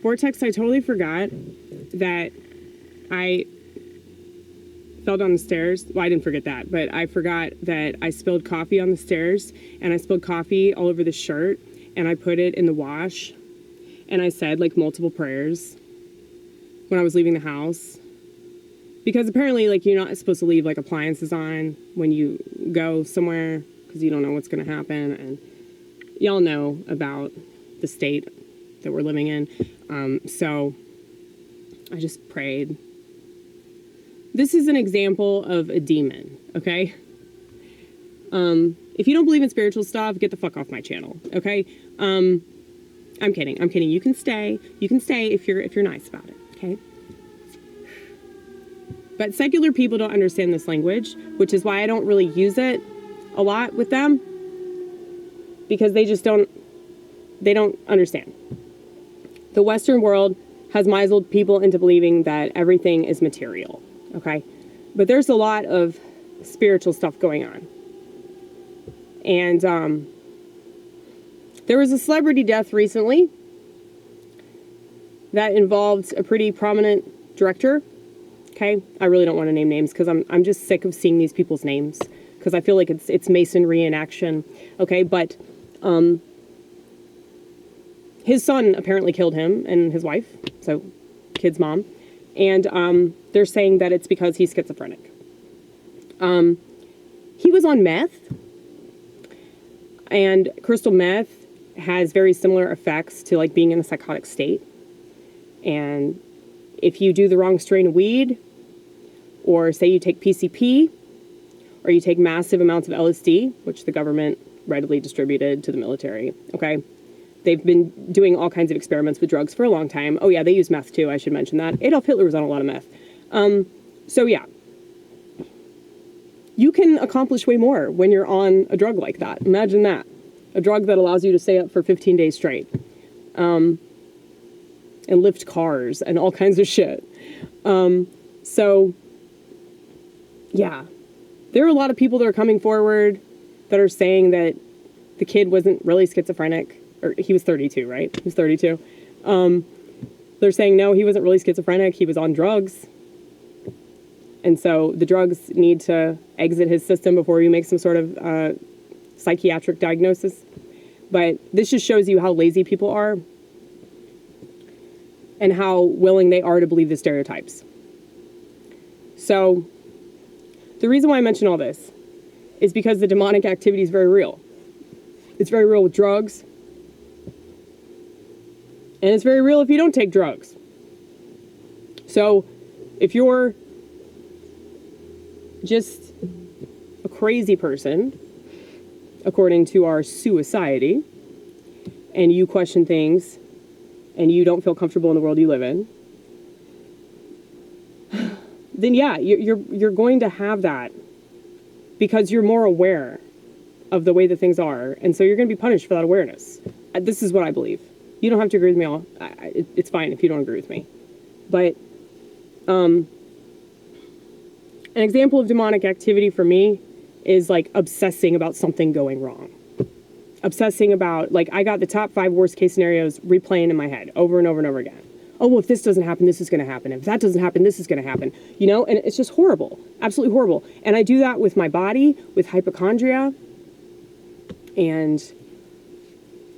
Vortex, I totally forgot that I fell down the stairs. Well, I didn't forget that, but I forgot that I spilled coffee on the stairs, and I spilled coffee all over the shirt, and I put it in the wash, and I said like multiple prayers when I was leaving the house. Because apparently, like, you're not supposed to leave like appliances on when you go somewhere because you don't know what's going to happen, and y'all know about the state that we're living in. So I just prayed. This is an example of a demon, okay? If you don't believe in spiritual stuff, get the fuck off my channel, okay? I'm kidding. You can stay. You can stay if you're nice about it, okay? But secular people don't understand this language, which is why I don't really use it a lot with them, because they don't understand. The Western world has misled people into believing that everything is material, okay? But there's a lot of spiritual stuff going on. And there was a celebrity death recently that involved a pretty prominent director, okay? I really don't want to name names because I'm just sick of seeing these people's names because I feel like it's masonry in action, okay? But his son apparently killed him and his wife, so kid's mom, and they're saying that it's because he's schizophrenic. He was on meth, and crystal meth has very similar effects to like being in a psychotic state. And if you do the wrong strain of weed, or say you take PCP, or you take massive amounts of LSD, which the government readily distributed to the military, okay? They've been doing all kinds of experiments with drugs for a long time. Oh yeah, they use meth too, I should mention that. Adolf Hitler was on a lot of meth. So yeah. You can accomplish way more when you're on a drug like that. Imagine that. A drug that allows you to stay up for 15 days straight. And lift cars and all kinds of shit. So, yeah. There are a lot of people that are coming forward that are saying that the kid wasn't really schizophrenic. Or he was 32, right? He was 32. They're saying, no, he wasn't really schizophrenic. He was on drugs. And so the drugs need to exit his system before you make some sort of psychiatric diagnosis. But this just shows you how lazy people are and how willing they are to believe the stereotypes. So the reason why I mention all this is because the demonic activity is very real. It's very real with drugs. And it's very real if you don't take drugs. So if you're just a crazy person, according to our society, and you question things, and you don't feel comfortable in the world you live in, then yeah, you're going to have that because you're more aware of the way that things are, and so you're going to be punished for that awareness. This is what I believe. You don't have to agree with me all. It's fine if you don't agree with me. But an example of demonic activity for me is like obsessing about something going wrong. Obsessing about, like, I got the top 5 worst case scenarios replaying in my head over and over and over again. Oh, well, if this doesn't happen, this is going to happen. If that doesn't happen, this is going to happen. You know, and it's just horrible. Absolutely horrible. And I do that with my body, with hypochondria. And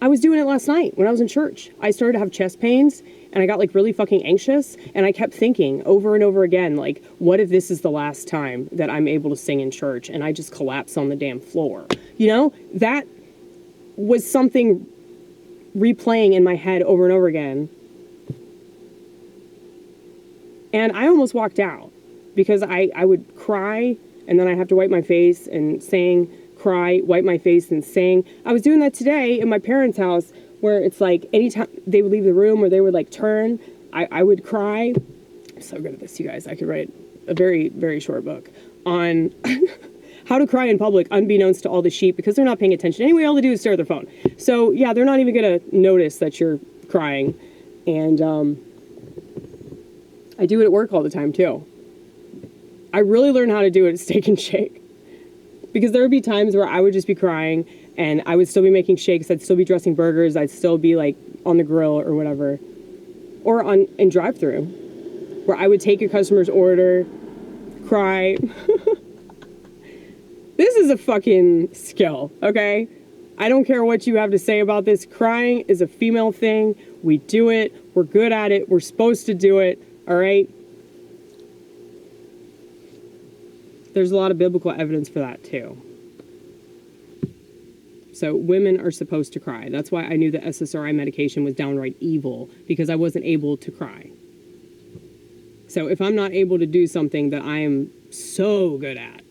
I was doing it last night when I was in church. I started to have chest pains, and I got like really fucking anxious, and I kept thinking over and over again, like, what if this is the last time that I'm able to sing in church and I just collapse on the damn floor? You know, that was something replaying in my head over and over again. And I almost walked out because I would cry, and then I have to wipe my face and sing, cry, wipe my face and sing. I was doing that today in my parents' house, where it's like anytime they would leave the room or they would like turn, I would cry. I'm so good at this, you guys. I could write a very, very short book on how to cry in public unbeknownst to all the sheep, because they're not paying attention. Anyway, all they do is stare at their phone. So yeah, they're not even going to notice that you're crying. And I do it at work all the time too. I really learned how to do it at Steak and Shake, because there would be times where I would just be crying and I would still be making shakes. I'd still be dressing burgers. I'd still be like on the grill or whatever. or in drive-through, where I would take a customer's order, cry. This is a fucking skill, okay? I don't care what you have to say about this. Crying is a female thing. We do it. We're good at it. We're supposed to do it, all right? There's a lot of biblical evidence for that, too. So women are supposed to cry. That's why I knew the SSRI medication was downright evil, because I wasn't able to cry. So if I'm not able to do something that I am so good at,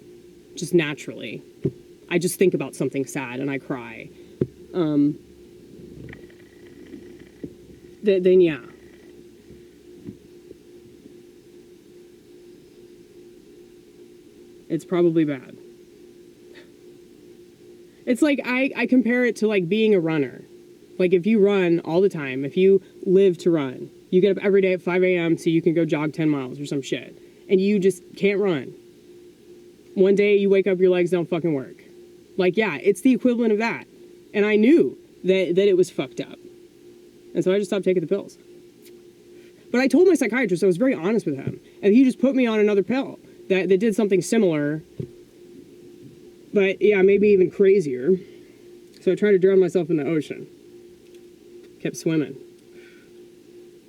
just naturally, I just think about something sad and I cry, then yeah. It's probably bad. It's like, I compare it to like being a runner. Like if you run all the time, if you live to run, you get up every day at 5 a.m. so you can go jog 10 miles or some shit, and you just can't run. One day you wake up, your legs don't fucking work. Like, yeah, it's the equivalent of that. And I knew that it was fucked up. And so I just stopped taking the pills. But I told my psychiatrist, I was very honest with him, and he just put me on another pill that did something similar, but yeah, maybe even crazier. So I tried to drown myself in the ocean. Kept swimming.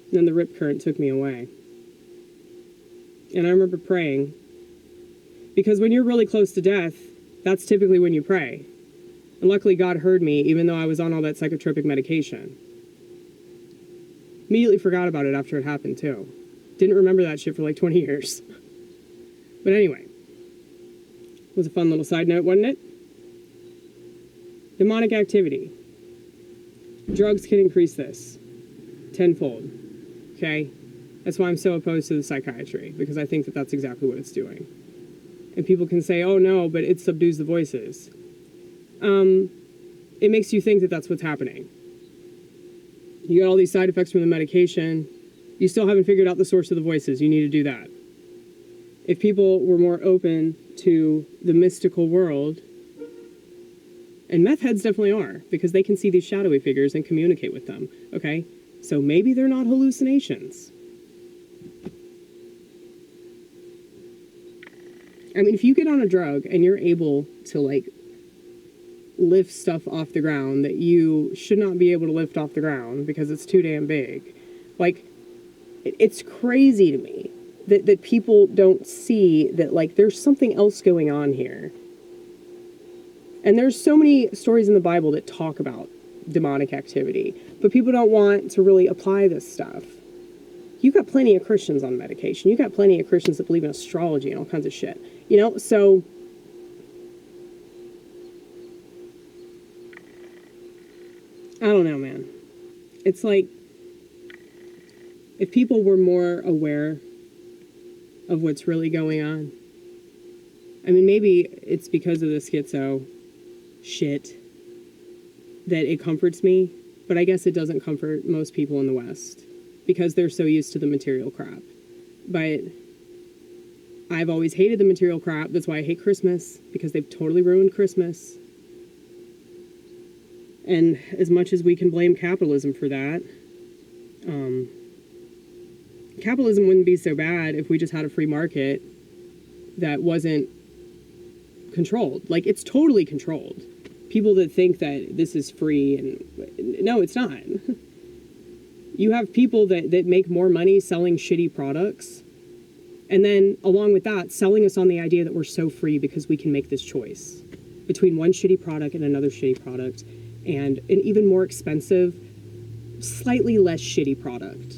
And then the rip current took me away. And I remember praying, because when you're really close to death, that's typically when you pray. And luckily God heard me, even though I was on all that psychotropic medication. Immediately forgot about it after it happened too. Didn't remember that shit for like 20 years. But anyway, it was a fun little side note, wasn't it? Demonic activity. Drugs can increase this tenfold, okay? That's why I'm so opposed to the psychiatry, because I think that that's exactly what it's doing. And people can say, oh no, but it subdues the voices. It makes you think that that's what's happening. You got all these side effects from the medication. You still haven't figured out the source of the voices. You need to do that. If people were more open to the mystical world, and meth heads definitely are, because they can see these shadowy figures and communicate with them, okay? So maybe they're not hallucinations. I mean, if you get on a drug and you're able to, like, lift stuff off the ground that you should not be able to lift off the ground because it's too damn big, like, it's crazy to me that people don't see that, like, there's something else going on here. And there's so many stories in the Bible that talk about demonic activity, but people don't want to really apply this stuff. You got plenty of Christians on medication. You got plenty of Christians that believe in astrology and all kinds of shit. You know, so I don't know, man. It's like, if people were more aware of what's really going on. I mean, maybe it's because of the schizo shit that it comforts me, but I guess it doesn't comfort most people in the West because they're so used to the material crap. But I've always hated the material crap. That's why I hate Christmas, because they've totally ruined Christmas. And as much as we can blame capitalism for that, capitalism wouldn't be so bad if we just had a free market that wasn't controlled. Like, it's totally controlled. People that think that this is free, and no, it's not. You have people that make more money selling shitty products, and then along with that, selling us on the idea that we're so free because we can make this choice between one shitty product and another shitty product, and an even more expensive, slightly less shitty product.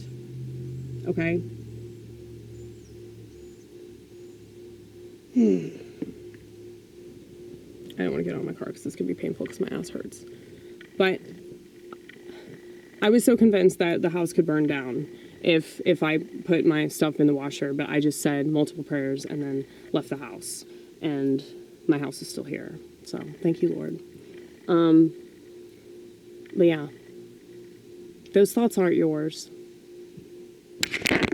Okay? I don't want to get out of my car because this could be painful because my ass hurts. But I was so convinced that the house could burn down if I put my stuff in the washer, but I just said multiple prayers and then left the house. And my house is still here. So thank you, Lord. But yeah, those thoughts aren't yours.